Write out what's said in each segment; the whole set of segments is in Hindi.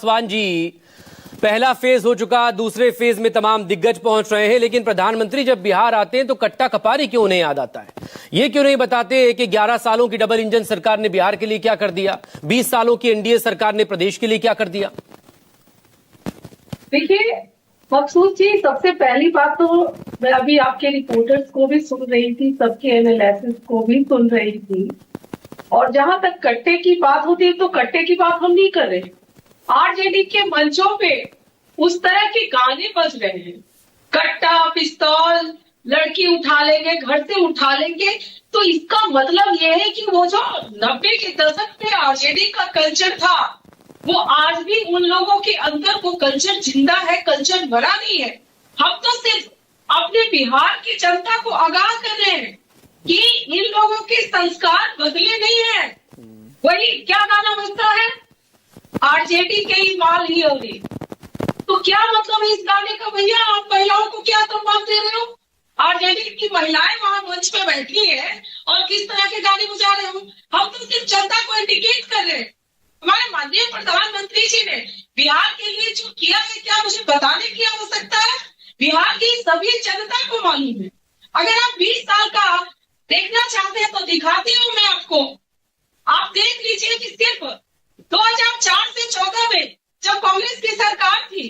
पासवान जी, पहला फेज हो चुका, दूसरे फेज में तमाम दिग्गज पहुंच रहे हैं, लेकिन प्रधानमंत्री जब बिहार आते हैं तो कट्टा कपारी क्यों नहीं याद आता है? ये क्यों नहीं बताते कि 11 सालों की डबल इंजन सरकार ने बिहार के लिए क्या कर दिया, 20 सालों की एनडीए सरकार ने प्रदेश के लिए क्या कर दिया? देखिए मकसूद जी, सबसे पहली बात तो मैं अभी आपके रिपोर्टर्स को भी सुन रही थी, सबके एनालिसिस को भी सुन रही थी, और जहां तक कट्टे की बात होती है तो कट्टे की बात हम नहीं कर रहे। आरजेडी के मंचों पे उस तरह के गाने बज रहे हैं, कट्टा पिस्तौल, लड़की उठा लेंगे, घर से उठा लेंगे, तो इसका मतलब यह है कि वो जो 90 के दशक में आरजेडी का कल्चर था, वो आज भी उन लोगों के अंदर वो कल्चर जिंदा है, कल्चर मरा नहीं है। हम तो सिर्फ अपने बिहार की जनता को आगाह कर रहे हैं कि इन लोगों के संस्कार बदले नहीं है। वही क्या गाना बजता है, आरजेडी के ही माल ही होगी। तो क्या मतलब है इस गाने का? भैया आप महिलाओं को क्या सम्मान दे रहे हो? आरजेडी की महिलाएं वहां मंच पे बैठी है और किस तरह के गाने बजा रहे हो? हम तो सिर्फ जनता को इंडिकेट कर रहे हैं। हमारे माननीय प्रधानमंत्री जी ने बिहार के लिए जो किया है, क्या मुझे बताने की आवश्यकता है? बिहार की सभी जनता को मालूम है। अगर आप 20 साल का देखना चाहते हैं तो दिखाती हूँ मैं आपको। आप देख लीजिए कि सिर्फ 2004 से 14 में जब कांग्रेस की सरकार थी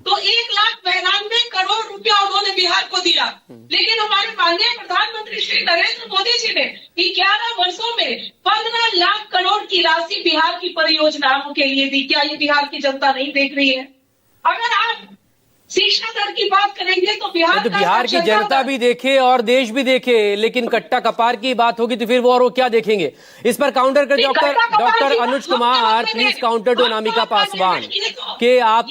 तो 1,92 करोड़ रुपया उन्होंने बिहार को दिया, लेकिन हमारे माननीय प्रधानमंत्री श्री नरेंद्र मोदी जी ने 11 वर्षों में 15 लाख करोड़ की राशि बिहार की परियोजनाओं के लिए दी। क्या ये बिहार की जनता नहीं देख रही है? अगर आप शिक्षा दर की बात करेंगे तो बिहार की जनता भी देखे और देश भी देखे, लेकिन कट्टा कपार की बात होगी तो फिर वो क्या देखेंगे? इस पर काउंटर कर doctor Anuj Kumar, please counter to Anamika Paswan के आप।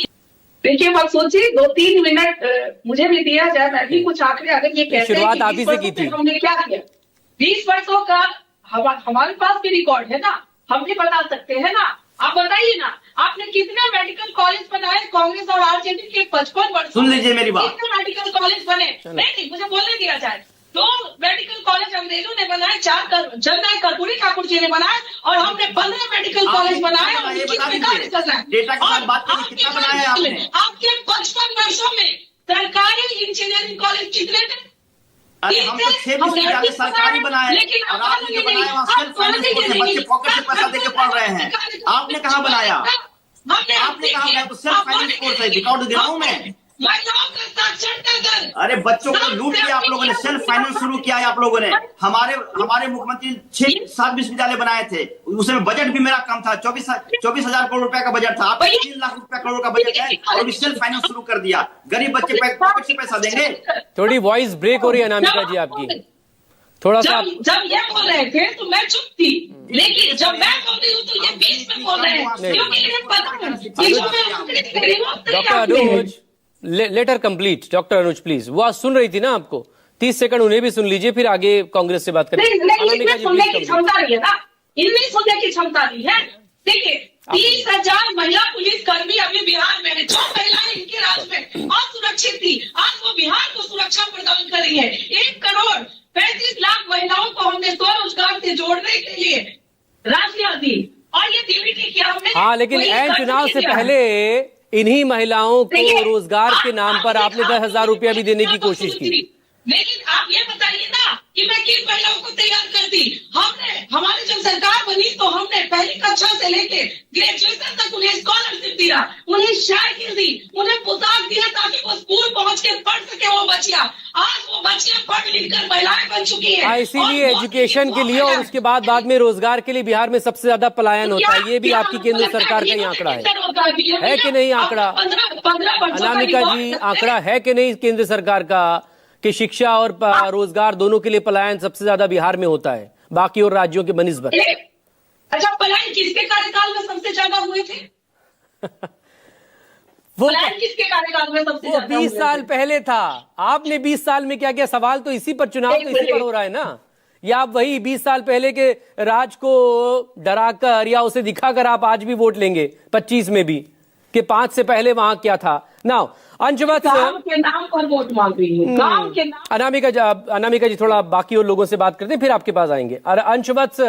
देखिए मकसूद जी, 2-3 मिनट मुझे भी दिया जाए, मैं भी कुछ आखिरी, अगर ये कहते हैं शुरुआत आप ही से की थी, हमने क्या किया 20 वर्षों का, हमारे पास भी रिकॉर्ड है ना, हम भी बता सकते हैं ना। आप बताइए ना, आपने कितने मेडिकल कॉलेज बनाए कांग्रेस और आरजेडी के 55 वर्ष? सुन लीजिए मेरी बात। कितने मेडिकल कॉलेज बने? नहीं, मुझे बोलने दिया जाए। 2 मेडिकल कॉलेज अंग्रेजों ने बनाए, 4 जननायक कर्पूरी ठाकुर जी ने बनाए, और हमने 15 मेडिकल कॉलेज बनाए। और कितना बनाया आपने? आपके 55 वर्षों में सरकारी इंजीनियरिंग कॉलेज कितने थे? अरे हम तो 6 से सरकारी बनाए, लेकिन और आपने जो बनाया वहाँ सेल्फ फाइनेंस कोर्स है, बच्चे पॉकेट से पैसा देके पढ़ रहे हैं। आपने कहाँ बनाया? आपने कहा बनाया? तो सेल्फ फाइनेंस कोर्स है, रिकॉर्ड दिलाऊं मैं? अरे बच्चों को लूट लिया आप लोगों ने, सेल्फ फाइनेंस शुरू किया है आप लोगों ने। हमारे मुख्यमंत्री 6-7 विश्वविद्यालय बनाए थे, उसमें बजट भी मेरा कम था, 24,000 करोड़ रुपए का बजट था। आपका 3 लाख रुपए करोड़ का बजट है और अभी सेल्फ फाइनेंस शुरू कर दिया। गरीब बच्चे पॉकेट से पैसा देंगे? थोड़ी वॉइस ब्रेक हो रही है अनामिका जी आपकी, थोड़ा सा। जब ये बोल रहे थे तो मैं चुप थी, लेकिन जब मैं बोल रही हूँ तो ये बीच में बोल रहे हैं, क्योंकि इन्हें पता है। Doctor Anuj, letter complete. Doctor Anuj please, वो आज सुन रही थी ना आपको, 30 सेकंड उन्हें भी सुन लीजिए, फिर आगे कांग्रेस से बात करें। इनमें सुनने की क्षमता नहीं है ना, इनमें सुनने की क्षमता नहीं है। देखिए 30,000 महिला पुलिस कर्मी अभी बिहार में है, जो महिलाएं इनके राज्य में असुरक्षित थी, आज वो बिहार को सुरक्षा प्रदान कर रही है। 1 करोड़ 35 लाख महिलाओं को हमने स्वरोजगार से जोड़ने के लिए राशियां दी, और ये डीबीटी किया हमने। हाँ, लेकिन एन चुनाव से पहले इन्हीं महिलाओं को रोजगार के नाम पर आपने 10,000 रुपया भी देने की कोशिश की। लेकिन आप ये बताइए ना कि मैं किन महिलाओं को तैयार करती? हमने, हमारी जब सरकार बनी तो हमने पहली कक्षा से लेके ग्रेजुएशन तक उन्हें स्कॉलरशिप दिया, उन्हें साइकिल दी, उन्हें पोशाक दिया ताकि वो स्कूल पहुंच के पढ़ सके वो बच्चियां। आज वो बच्चियां पढ़ लिख कर महिलाएं बन चुकी है। इसीलिए एजुकेशन के लिए और उसके बाद में रोजगार के लिए बिहार में सबसे ज्यादा पलायन होता है। ये भी आपकी केंद्र सरकार का ही आंकड़ा है कि नहीं? आंकड़ा अनामिका जी, आंकड़ा है कि नहीं केंद्र सरकार का कि शिक्षा और रोजगार दोनों के लिए पलायन सबसे ज्यादा बिहार में होता है बाकी और राज्यों के बनिस्बत? अच्छा, पलायन किसके कार्यकाल में सबसे ज्यादा हुए थे? वो किसके कार्यकाल में सबसे ज्यादा? 20 साल पहले था। आपने 20 साल में क्या किया? सवाल तो इसी पर, चुनाव तो इसी पर हो रहा है ना। या आप वही 20 साल पहले के राज को डराकर या उसे दिखाकर आप आज भी वोट लेंगे 25 में भी, कि 5 से पहले वहां क्या था? नाउ अंशवत्स, काम के नाम पर वोट मांग रही है, काम के नाम। अनामिका जी थोड़ा बाकी और लोगों से बात करते हैं, फिर आपके पास आएंगे। और अंशवत्स,